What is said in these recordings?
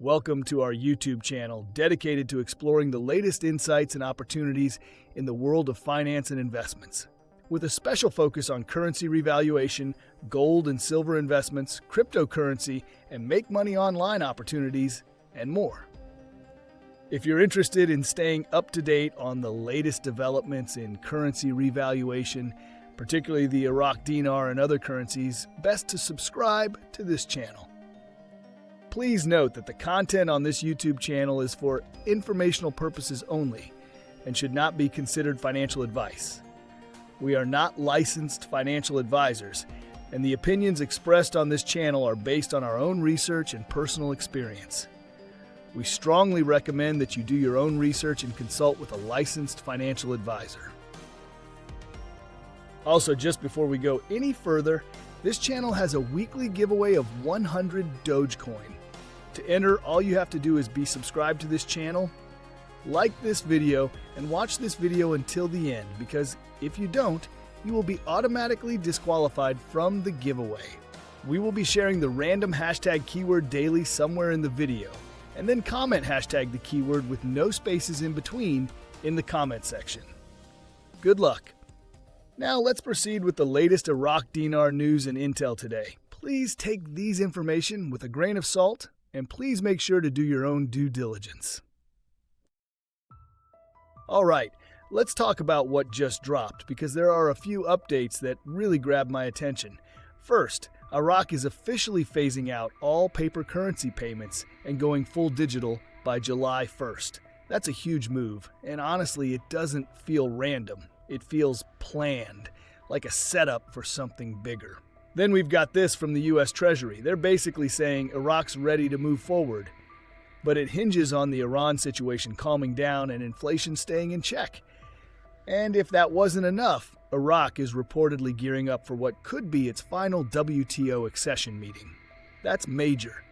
Welcome to our YouTube channel dedicated to exploring the latest insights and opportunities in the world of finance and investments, with a special focus on currency revaluation, gold and silver investments, cryptocurrency, and make money online opportunities, and more. If you're interested in staying up to date on the latest developments in currency revaluation, particularly the Iraqi Dinar and other currencies, best to subscribe to this channel. Please note that the content on this YouTube channel is for informational purposes only and should not be considered financial advice. We are not licensed financial advisors, and the opinions expressed on this channel are based on our own research and personal experience. We strongly recommend that you do your own research and consult with a licensed financial advisor. Also, just before we go any further, this channel has a weekly giveaway of 100 Dogecoin. To enter, all you have to do is be subscribed to this channel, like this video, and watch this video until the end, because if you don't, you will be automatically disqualified from the giveaway. We will be sharing the random hashtag keyword daily somewhere in the video, and then comment hashtag the keyword with no spaces in between in the comment section. Good luck. Now let's proceed with the latest Iraqi Dinar news and intel today. Please take these information with a grain of salt, and please make sure to do your own due diligence. All right, let's talk about what just dropped, because there are a few updates that really grabbed my attention. First, Iraq is officially phasing out all paper currency payments and going full digital by July 1st. That's a huge move, and honestly, it doesn't feel random. It feels planned, like a setup for something bigger. Then we've got this from the U.S. Treasury. They're basically saying Iraq's ready to move forward, but it hinges on the Iran situation calming down and inflation staying in check. And if that wasn't enough, Iraq is reportedly gearing up for what could be its final WTO accession meeting. That's major.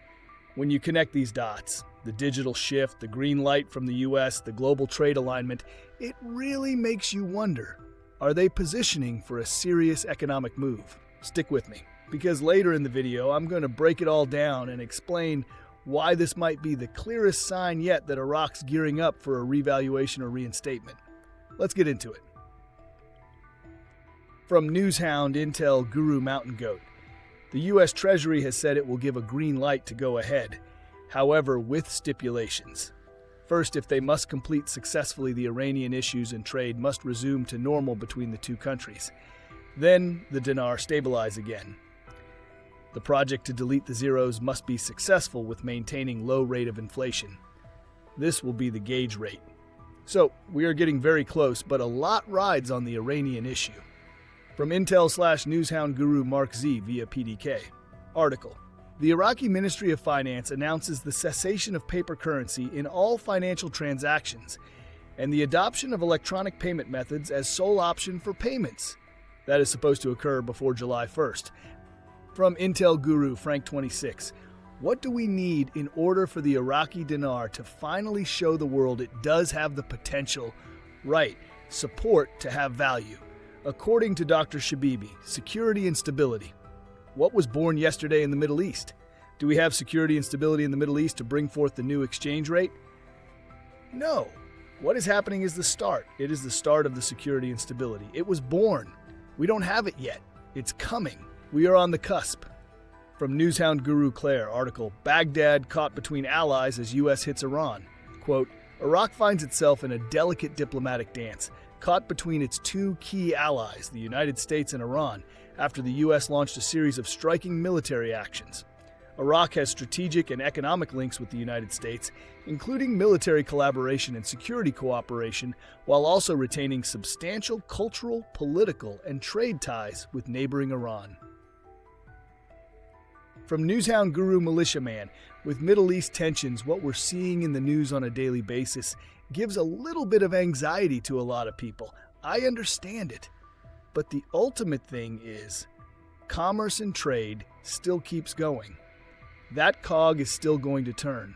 When you connect these dots, the digital shift, the green light from the U.S., the global trade alignment, it really makes you wonder, are they positioning for a serious economic move? Stick with me, because later in the video, I'm going to break it all down and explain why this might be the clearest sign yet that Iraq's gearing up for a revaluation or reinstatement. Let's get into it. From Newshound, Intel, Guru, Mountain Goat, the U.S. Treasury has said it will give a green light to go ahead, however, with stipulations. First, if they must complete successfully the Iranian issues and trade must resume to normal between the two countries. Then the dinar stabilize again. The project to delete the zeros must be successful with maintaining low rate of inflation. This will be the gauge rate. So we are getting very close, but a lot rides on the Iranian issue. From Intel/Newshound Guru Mark Z via PDK. Article. The Iraqi Ministry of Finance announces the cessation of paper currency in all financial transactions and the adoption of electronic payment methods as sole option for payments. That is supposed to occur before July 1st. From Intel Guru Frank 26, what do we need in order for the Iraqi dinar to finally show the world it does have the potential, right, support to have value? According to Dr. Shabibi, security and stability. What was born yesterday in the Middle East? Do we have security and stability in the Middle East to bring forth the new exchange rate? No. What is happening is the start. It is the start of the security and stability. It was born. We don't have it yet. It's coming. We are on the cusp. From Newshound Guru Claire, article, Baghdad caught between allies as U.S. hits Iran. Quote, Iraq finds itself in a delicate diplomatic dance, caught between its two key allies, the United States and Iran, after the U.S. launched a series of striking military actions. Iraq has strategic and economic links with the United States, including military collaboration and security cooperation, while also retaining substantial cultural, political, and trade ties with neighboring Iran. From Newshound Guru Militiaman, with Middle East tensions, what we're seeing in the news on a daily basis gives a little bit of anxiety to a lot of people. I understand it. But the ultimate thing is, commerce and trade still keeps going. That cog is still going to turn.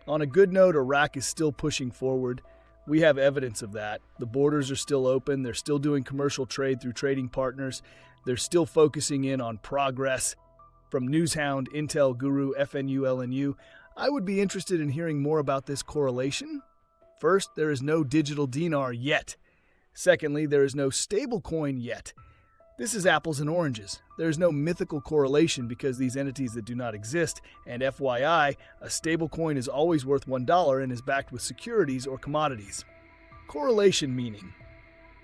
On a good note, Iraq is still pushing forward. We have evidence of that. The borders are still open. They're still doing commercial trade through trading partners. They're still focusing in on progress. From Newshound, Intel, Guru, FNU, LNU, I would be interested in hearing more about this correlation. First, there is no digital dinar yet. Secondly, there is no stablecoin yet. This is apples and oranges. There is no mythical correlation because these entities that do not exist, and FYI, a stablecoin is always worth $1 and is backed with securities or commodities. Correlation meaning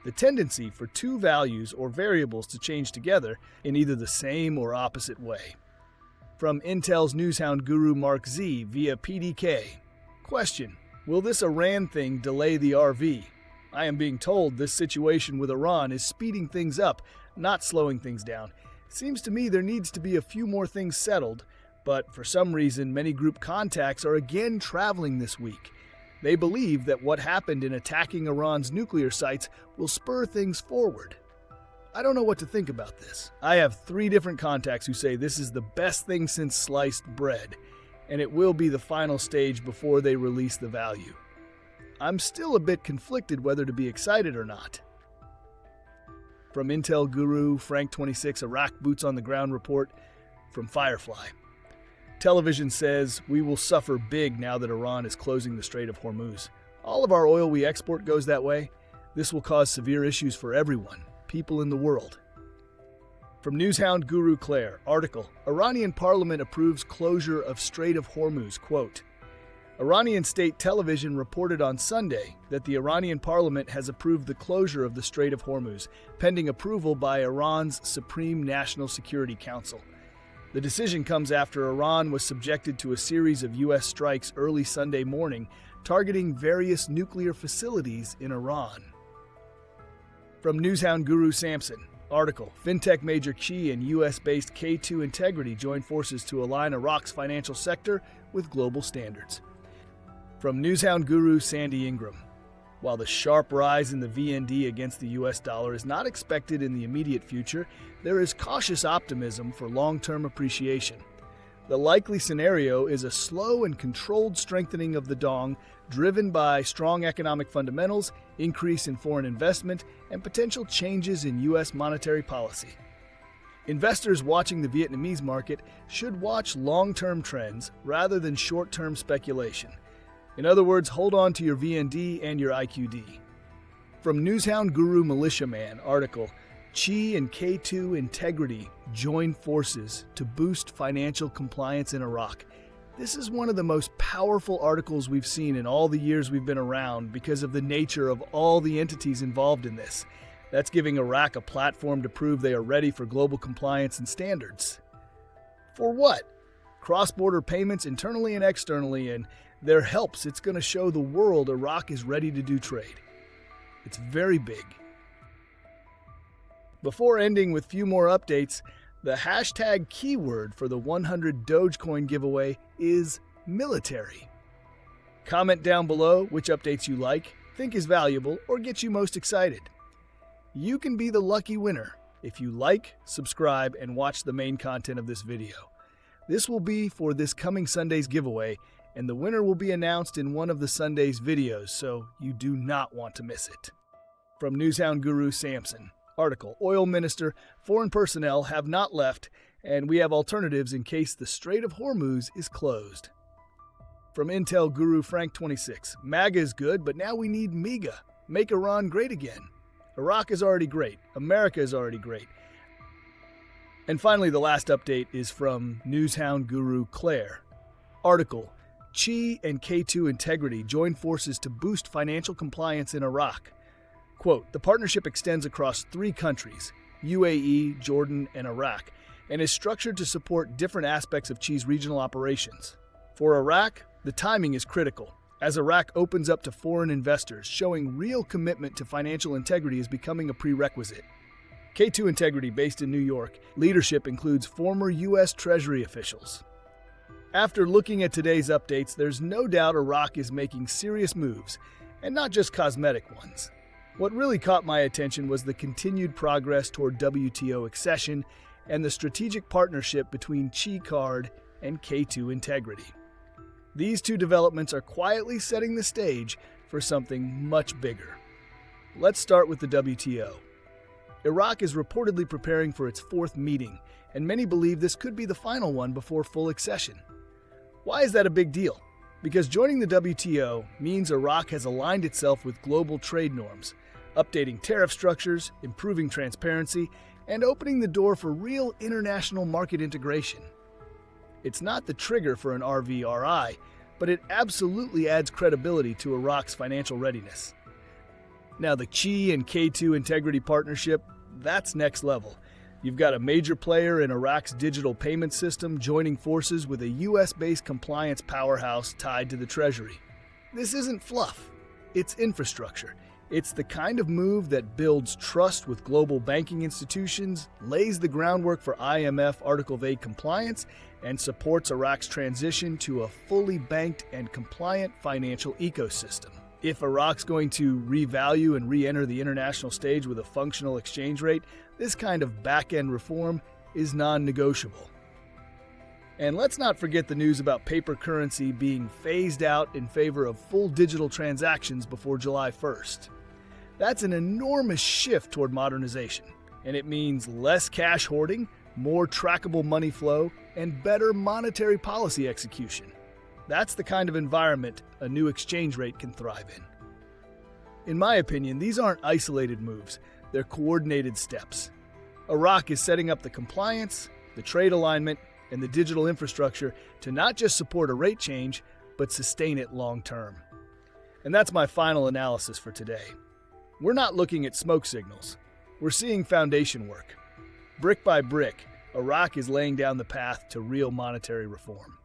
the tendency for two values or variables to change together in either the same or opposite way. From Intel's newshound guru Mark Z via PDK. Question: will this Iran thing delay the RV? I am being told this situation with Iran is speeding things up, not slowing things down. Seems to me there needs to be a few more things settled, but for some reason many group contacts are again traveling this week. They believe that what happened in attacking Iran's nuclear sites will spur things forward. I don't know what to think about this. I have 3 different contacts who say this is the best thing since sliced bread, and it will be the final stage before they release the value. I'm still a bit conflicted whether to be excited or not. From Intel Guru, Frank 26 Iraq Boots on the Ground report from Firefly. Television says we will suffer big now that Iran is closing the Strait of Hormuz. All of our oil we export goes that way. This will cause severe issues for everyone, people in the world. From Newshound Guru Claire, article, Iranian parliament approves closure of Strait of Hormuz, quote. Iranian state television reported on Sunday that the Iranian parliament has approved the closure of the Strait of Hormuz, pending approval by Iran's Supreme National Security Council. The decision comes after Iran was subjected to a series of U.S. strikes early Sunday morning, targeting various nuclear facilities in Iran. From Newshound Guru Samson, article, FinTech major Qi and U.S.-based K2 Integrity join forces to align Iraq's financial sector with global standards. From Newshound Guru Sandy Ingram, while the sharp rise in the VND against the US dollar is not expected in the immediate future, there is cautious optimism for long-term appreciation. The likely scenario is a slow and controlled strengthening of the dong, driven by strong economic fundamentals, increase in foreign investment, and potential changes in US monetary policy. Investors watching the Vietnamese market should watch long-term trends rather than short-term speculation. In other words, hold on to your VND and your IQD. From Newshound Guru Militiaman, article, Qi and K2 Integrity join forces to boost financial compliance in Iraq. This is one of the most powerful articles we've seen in all the years we've been around because of the nature of all the entities involved in this. That's giving Iraq a platform to prove they are ready for global compliance and standards. For what? Cross-border payments internally and externally, and their helps, it's going to show the world Iraq is ready to do trade. It's very big. Before ending with few more updates, the hashtag keyword for the 100 Dogecoin giveaway is military. Comment down below which updates you like, think is valuable, or gets you most excited. You can be the lucky winner if you like, subscribe, and watch the main content of this video. This will be for this coming Sunday's giveaway, and the winner will be announced in one of the Sunday's videos, so you do not want to miss it. From Newshound Guru Samson, article, Oil Minister, foreign personnel have not left, and we have alternatives in case the Strait of Hormuz is closed. From Intel Guru Frank 26, MAGA is good, but now we need MEGA, make Iran great again. Iraq is already great, America is already great. And finally, the last update is from Newshound Guru Claire, article, Qi and K2 Integrity join forces to boost financial compliance in Iraq. Quote, the partnership extends across 3 countries, UAE, Jordan, and Iraq, and is structured to support different aspects of Qi's regional operations. For Iraq, the timing is critical, as Iraq opens up to foreign investors, showing real commitment to financial integrity is becoming a prerequisite. K2 Integrity, based in New York, leadership includes former U.S. Treasury officials. After looking at today's updates, there's no doubt Iraq is making serious moves, and not just cosmetic ones. What really caught my attention was the continued progress toward WTO accession and the strategic partnership between Qi Card and K2 Integrity. These 2 developments are quietly setting the stage for something much bigger. Let's start with the WTO. Iraq is reportedly preparing for its 4th meeting, and many believe this could be the final one before full accession. Why is that a big deal? Because joining the WTO means Iraq has aligned itself with global trade norms, updating tariff structures, improving transparency, and opening the door for real international market integration. It's not the trigger for an RVRI, but it absolutely adds credibility to Iraq's financial readiness. Now, the Chi and K2 Integrity Partnership, that's next level. You've got a major player in Iraq's digital payment system joining forces with a US-based compliance powerhouse tied to the Treasury. This isn't fluff. It's infrastructure. It's the kind of move that builds trust with global banking institutions, lays the groundwork for IMF Article of 8 compliance, and supports Iraq's transition to a fully banked and compliant financial ecosystem. If Iraq's going to revalue and re-enter the international stage with a functional exchange rate, this kind of back-end reform is non-negotiable. And let's not forget the news about paper currency being phased out in favor of full digital transactions before July 1st. That's an enormous shift toward modernization, and it means less cash hoarding, more trackable money flow, and better monetary policy execution. That's the kind of environment a new exchange rate can thrive in. In my opinion, these aren't isolated moves, they're coordinated steps. Iraq is setting up the compliance, the trade alignment, and the digital infrastructure to not just support a rate change, but sustain it long term. And that's my final analysis for today. We're not looking at smoke signals. We're seeing foundation work. Brick by brick, Iraq is laying down the path to real monetary reform.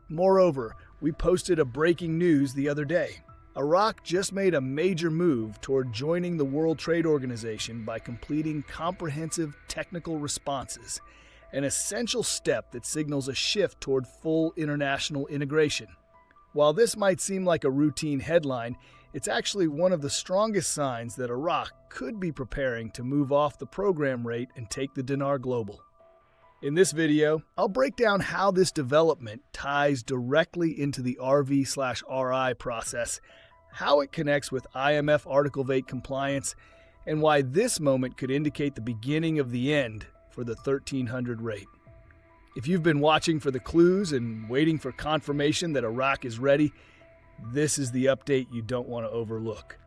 Moreover, we posted a breaking news the other day. Iraq just made a major move toward joining the World Trade Organization by completing comprehensive technical responses, an essential step that signals a shift toward full international integration. While this might seem like a routine headline, it's actually one of the strongest signs that Iraq could be preparing to move off the program rate and take the dinar global. In this video, I'll break down how this development ties directly into the RV/RI process, how it connects with IMF Article of 8 compliance, and why this moment could indicate the beginning of the end for the 1300 rate. If you've been watching for the clues and waiting for confirmation that Iraq is ready, this is the update you don't want to overlook.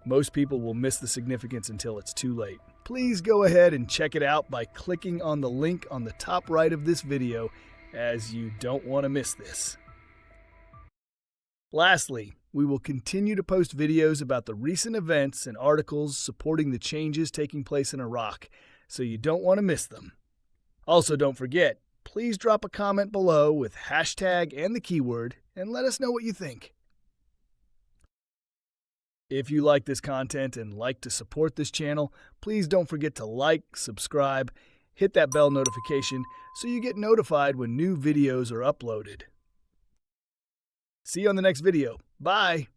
Most people will miss the significance until it's too late. Please go ahead and check it out by clicking on the link on the top right of this video, as you don't want to miss this. Lastly, we will continue to post videos about the recent events and articles supporting the changes taking place in Iraq, so you don't want to miss them. Also, don't forget, please drop a comment below with hashtag and the keyword and let us know what you think. If you like this content and like to support this channel, please don't forget to like, subscribe, hit that bell notification so you get notified when new videos are uploaded. See you on the next video. Bye!